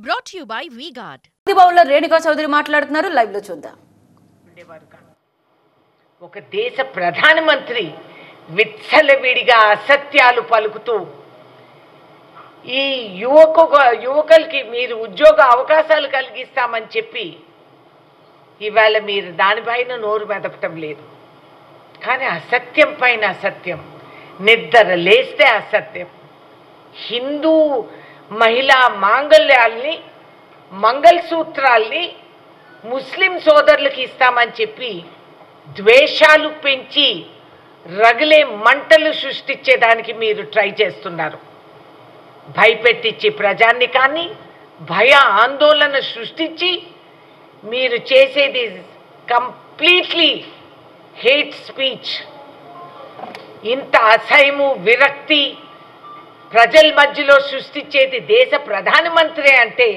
Brought to you by V-Guard. భవన్లో రేణుకా చౌదరి మాట్లాడుతున్నారు. Live లో చూద్దాం. ఒక దేశ ప్రధానమంత్రి విచ్చలవిడిగా అసత్యాలు పలుకుతూ ఈ యువకులకి మీరు ఉద్యోగ అవకాశాలు కలిగిస్తామని చెప్పి ఇవాళ మీరు దానిపైన నోరు మెదపటం లేదు. కానీ అసత్యం పైన అసత్యం, నిద్ర లేస్తే అసత్యం. హిందూ మహిళా మాంగళ్యాల్ని, మంగళసూత్రాల్ని ముస్లిం సోదరులకి ఇస్తామని చెప్పి ద్వేషాలు పెంచి రగిలే మంటలు సృష్టించేదానికి మీరు ట్రై చేస్తున్నారు. భయపెట్టించి ప్రజానికాన్ని భయ ఆందోళన సృష్టించి మీరు చేసేది కంప్లీట్లీ హేట్ స్పీచ్. ఇంత అసహ్యము, విరక్తి ప్రజల మధ్యలో సృష్టించేది దేశ ప్రధానమంత్రి అంటే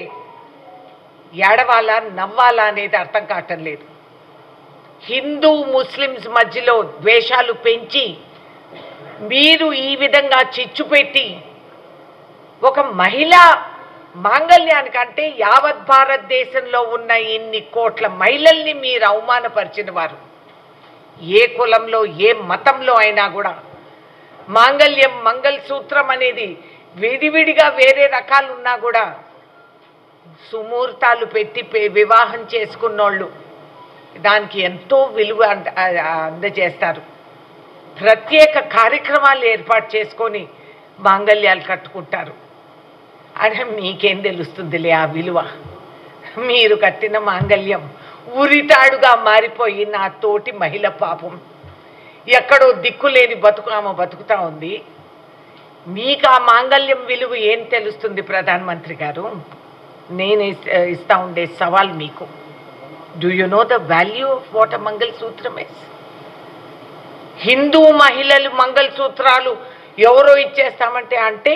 ఏడవాలా నవ్వాలా అనేది అర్థం కావటం లేదు. హిందూ ముస్లిమ్స్ మధ్యలో ద్వేషాలు పెంచి మీరు ఈ విధంగా చిచ్చు పెట్టి ఒక మహిళా మాంగళ్యానికంటే యావత్ భారతదేశంలో ఉన్న ఇన్ని కోట్ల మహిళల్ని మీరు అవమానపరిచిన వారు. ఏ కులంలో ఏ మతంలో అయినా కూడా మాంగళ్యం, మంగళసూత్రం అనేది విడివిడిగా వేరే రకాలు ఉన్నా కూడా సుముహూర్తాలు పెట్టి వివాహం చేసుకున్నోళ్ళు దానికి ఎంతో విలువ అందజేస్తారు. ప్రత్యేక కార్యక్రమాలు ఏర్పాటు చేసుకొని మాంగళ్యాలు కట్టుకుంటారు. అంటే మీకేం తెలుస్తుందిలే ఆ విలువ. మీరు కట్టిన మాంగళ్యం ఉరితాడుగా మారిపోయి నా తోటి మహిళ పాపం ఎక్కడో దిక్కులేని ఆమె బతుకుతా ఉంది. మీకు ఆ మాంగళ్యం విలువ ఏం తెలుస్తుంది ప్రధానమంత్రి గారు? నేను ఇస్తా ఉండే సవాల్ మీకు, do you know the value of what a మంగళసూత్రం ఇస్? హిందూ మహిళలు మంగళసూత్రాలు ఎవరో ఇచ్చేస్తామంటే అంటే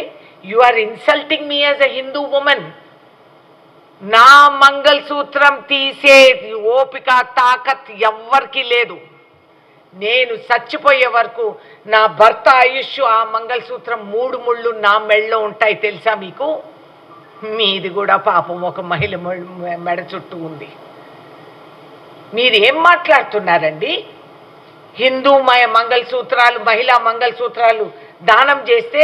you are insulting me as a Hindu women. నా మంగళసూత్రం తీసే ఓపిక, తాకత్ ఎవ్వరికి లేదు. నేను చచ్చిపోయే వరకు నా భర్త ఆయుష్ ఆ మంగళసూత్రం 3 ముళ్ళు నా మెడలో ఉంటాయి తెలుసా మీకు? మీది కూడా పాపం ఒక మహిళ మెడ చుట్టూ ఉంది. మీరు ఏం మాట్లాడుతున్నారండి? హిందూ మంగళసూత్రాలు, మహిళా మంగళసూత్రాలు దానం చేస్తే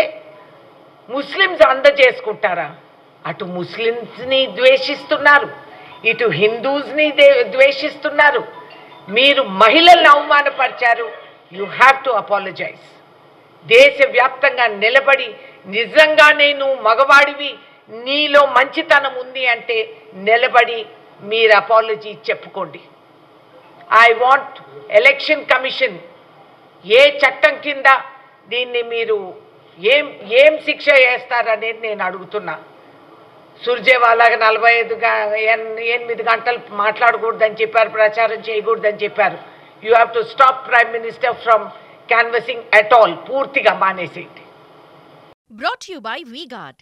ముస్లిమ్స్ అందజేసుకుంటారా? అటు ముస్లిమ్స్ని ద్వేషిస్తున్నారు, ఇటు హిందూస్ని ద్వేషిస్తున్నారు. మీరు మహిళలను అవమానపరిచారు. You have to apologise. దేశవ్యాప్తంగా నిలబడి నిజంగానే నువ్వు మగవాడివి, నీలో మంచితనం ఉంది అంటే నిలబడి మీరు అపాలజీ చెప్పుకోండి. ఐ వాంట్ ఎలక్షన్ కమిషన్ ఏ చట్టం కింద దీన్ని మీరు ఏం శిక్ష వేస్తారనేది నేను అడుగుతున్నా. సుర్జేవాలాగా 48 గంటలు మాట్లాడకూడదని చెప్పారు, ప్రచారం చేయకూడదని చెప్పారు. You have to stop prime minister from canvassing at all. పూర్తిగా మానేసేయండి. Brought to you by V-Guard.